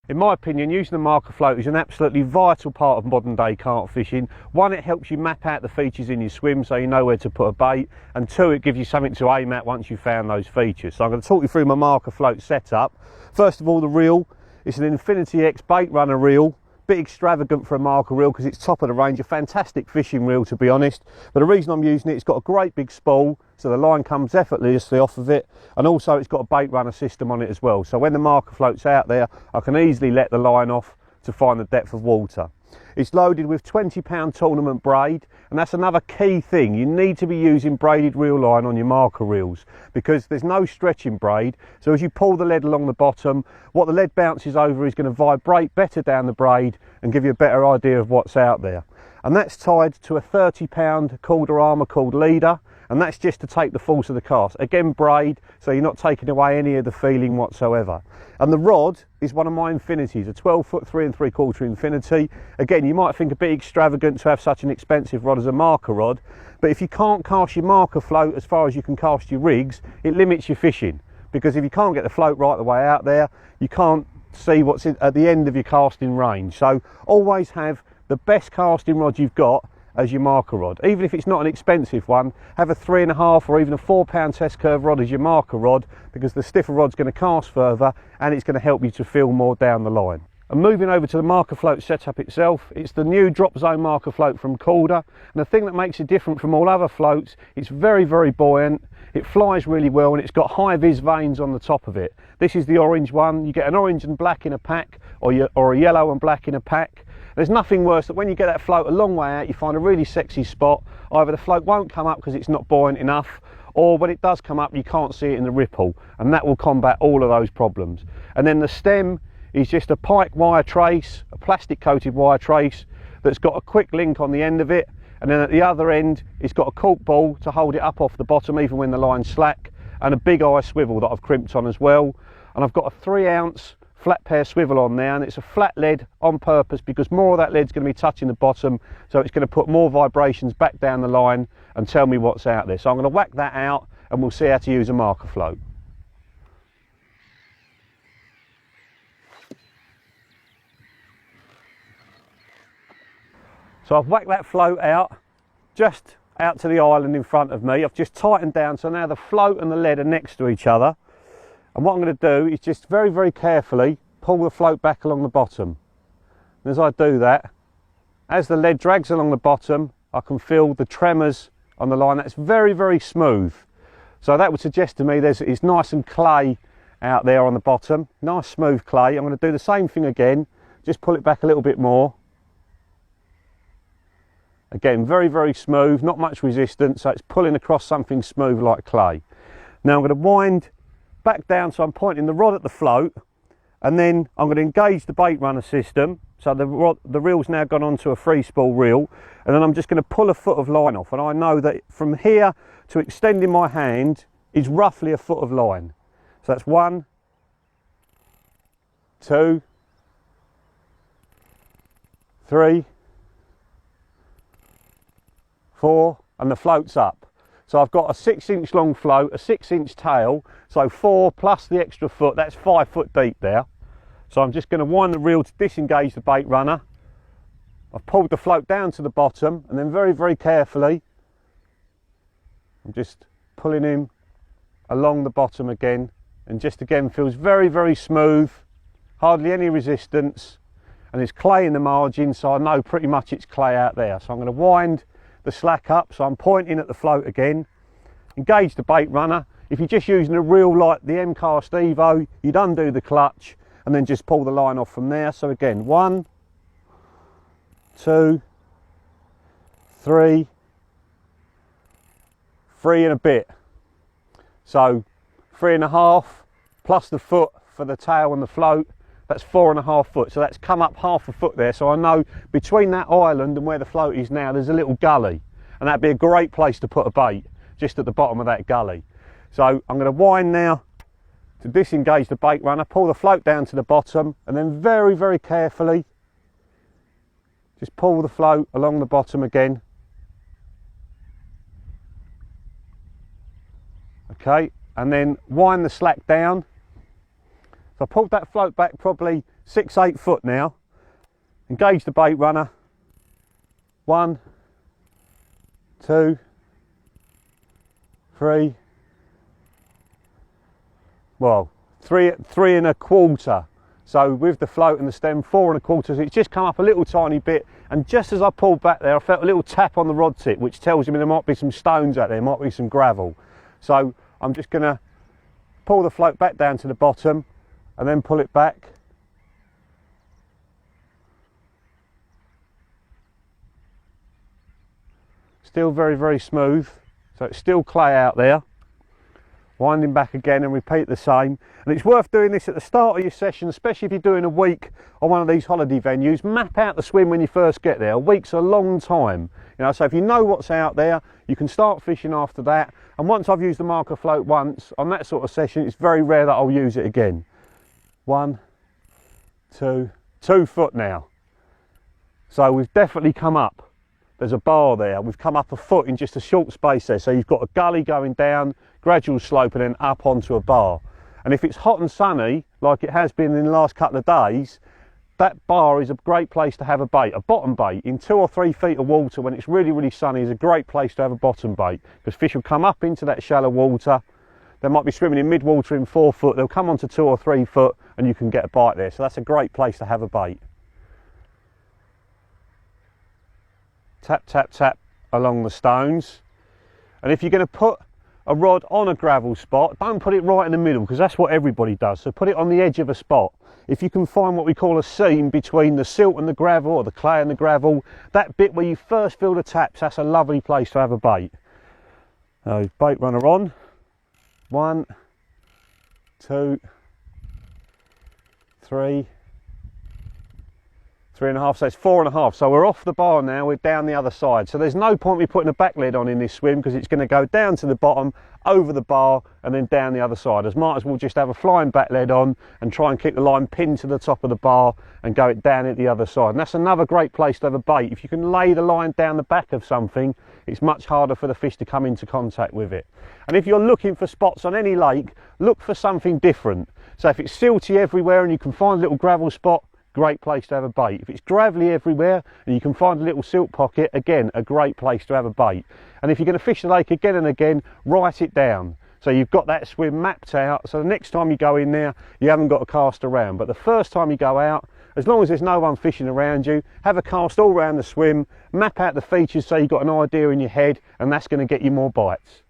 In my opinion, using the marker float is an absolutely vital part of modern day carp fishing. One, it helps you map out the features in your swim so you know where to put a bait, and two, it gives you something to aim at once you've found those features. So I'm going to talk you through my marker float setup. First of all, the reel. It's an Infinity X bait runner reel. Bit extravagant for a marker reel because it's top of the range, a fantastic fishing reel to be honest, but the reason I'm using it, it's got a great big spool so the line comes effortlessly off of it, and also it's got a bait runner system on it as well, so when the marker float's out there I can easily let the line off to find the depth of water. It's loaded with 20-pound tournament braid, and that's another key thing. You need to be using braided reel line on your marker reels because there's no stretching braid, so as you pull the lead along the bottom, what the lead bounces over is going to vibrate better down the braid and give you a better idea of what's out there. And that's tied to a 30-pound Korda armour called leader, and that's just to take the force of the cast. Again, braid, so you're not taking away any of the feeling whatsoever. And the rod is one of my infinities, a 12-foot 3 3/4 infinity. Again, you might think a bit extravagant to have such an expensive rod as a marker rod, but if you can't cast your marker float as far as you can cast your rigs, it limits your fishing, because if you can't get the float right the way out there, you can't see what's at the end of your casting range. So always have the best casting rod you've got as your marker rod. Even if it's not an expensive one, have a 3.5 or even a 4-pound test curve rod as your marker rod, because the stiffer rod's going to cast further and it's going to help you to feel more down the line. And moving over to the marker float setup itself, it's the new drop zone marker float from Korda, and the thing that makes it different from all other floats, it's very buoyant, it flies really well, and it's got high vis vanes on the top of it. This is the orange one. You get an orange and black in a pack, or a yellow and black in a pack. There's nothing worse than when you get that float a long way out, you find a really sexy spot. Either the float won't come up because it's not buoyant enough, or when it does come up you can't see it in the ripple, and that will combat all of those problems. And then the stem is just a pike wire trace, a plastic coated wire trace that's got a quick link on the end of it, and then at the other end it's got a cork ball to hold it up off the bottom even when the line's slack, and a big eye swivel that I've crimped on as well. And I've got a 3-ounce flat pair swivel on there, and it's a flat lead on purpose because more of that lead's going to be touching the bottom, so it's going to put more vibrations back down the line and tell me what's out there. So I'm going to whack that out and we'll see how to use a marker float. So I've whacked that float out, just out to the island in front of me. I've just tightened down so now the float and the lead are next to each other. And what I'm going to do is just very carefully pull the float back along the bottom. And as I do that, as the lead drags along the bottom, I can feel the tremors on the line. That's very smooth. So that would suggest to me it's nice and clay out there on the bottom. Nice smooth clay. I'm going to do the same thing again. Just pull it back a little bit more. Again, very smooth, not much resistance, so it's pulling across something smooth like clay. Now I'm going to wind back down, so I'm pointing the rod at the float, and then I'm going to engage the bait runner system. So the reel's now gone onto a free spool reel, and then I'm just going to pull a foot of line off, and I know that from here to extending my hand is roughly a foot of line. So that's 1, 2, 3, 4, and the float's up. So I've got a 6-inch long float, a 6-inch tail, so 4 plus the extra foot, that's 5 foot deep there. So I'm just going to wind the reel to disengage the bait runner. I've pulled the float down to the bottom, and then very carefully I'm just pulling him along the bottom again, and just again feels very smooth, hardly any resistance, and there's clay in the margin, so I know pretty much it's clay out there. So I'm going to wind the slack up, so I'm pointing at the float again, engage the bait runner. If you're just using a reel like the M-Cast Evo, you'd undo the clutch and then just pull the line off from there. So again, 1, 2, 3 and a bit. So 3.5 plus the foot for the tail and the float, that's 4.5 foot. So that's come up half a foot there. So I know between that island and where the float is now, there's a little gully, and that'd be a great place to put a bait, just at the bottom of that gully. So I'm going to wind now to disengage the bait runner, pull the float down to the bottom, and then very carefully just pull the float along the bottom again. Okay, and then wind the slack down. So I pulled that float back probably 6-8 foot now. Engage the bait runner. 1, 2, 3. Well, three and a quarter. So with the float and the stem, 4 1/4. So it's just come up a little tiny bit. And just as I pulled back there, I felt a little tap on the rod tip, which tells me there might be some stones out there, might be some gravel. So I'm just going to pull the float back down to the bottom and then pull it back. Still very, very smooth. So it's still clay out there. Winding back again and repeat the same. And it's worth doing this at the start of your session, especially if you're doing a week on one of these holiday venues. Map out the swim when you first get there. A week's a long time, you know, so if you know what's out there, you can start fishing after that. And once I've used the marker float once on that sort of session, it's very rare that I'll use it again. 1, 2, 2 foot now. So we've definitely come up. There's a bar there. We've come up a foot in just a short space there. So you've got a gully going down, gradual slope, and then up onto a bar. And if it's hot and sunny, like it has been in the last couple of days, that bar is a great place to have a bait. A bottom bait in 2 or 3 feet of water when it's really, really sunny is a great place to have a bottom bait, because fish will come up into that shallow water. They might be swimming in mid-water in 4 foot. They'll come onto 2 or 3 foot and you can get a bite there. So that's a great place to have a bait. Tap, tap, tap along the stones. And if you're going to put a rod on a gravel spot, don't put it right in the middle, because that's what everybody does. So put it on the edge of a spot. If you can find what we call a seam between the silt and the gravel, or the clay and the gravel, that bit where you first feel the taps, that's a lovely place to have a bait. So bait runner on. 1, 2, 3. 3 1/2, so it's 4 1/2. So we're off the bar now, we're down the other side. So there's no point me putting a back lead on in this swim, because it's going to go down to the bottom, over the bar, and then down the other side. Might as well just have a flying back lead on and try and keep the line pinned to the top of the bar and go it down at the other side. And that's another great place to have a bait. If you can lay the line down the back of something, it's much harder for the fish to come into contact with it. And if you're looking for spots on any lake, look for something different. So if it's silty everywhere and you can find a little gravel spot, great place to have a bait. If it's gravelly everywhere and you can find a little silt pocket, again, a great place to have a bait. And if you're going to fish the lake again and again, write it down. So you've got that swim mapped out, so the next time you go in there, you haven't got to cast around. But the first time you go out, as long as there's no one fishing around you, have a cast all around the swim, map out the features so you've got an idea in your head, and that's going to get you more bites.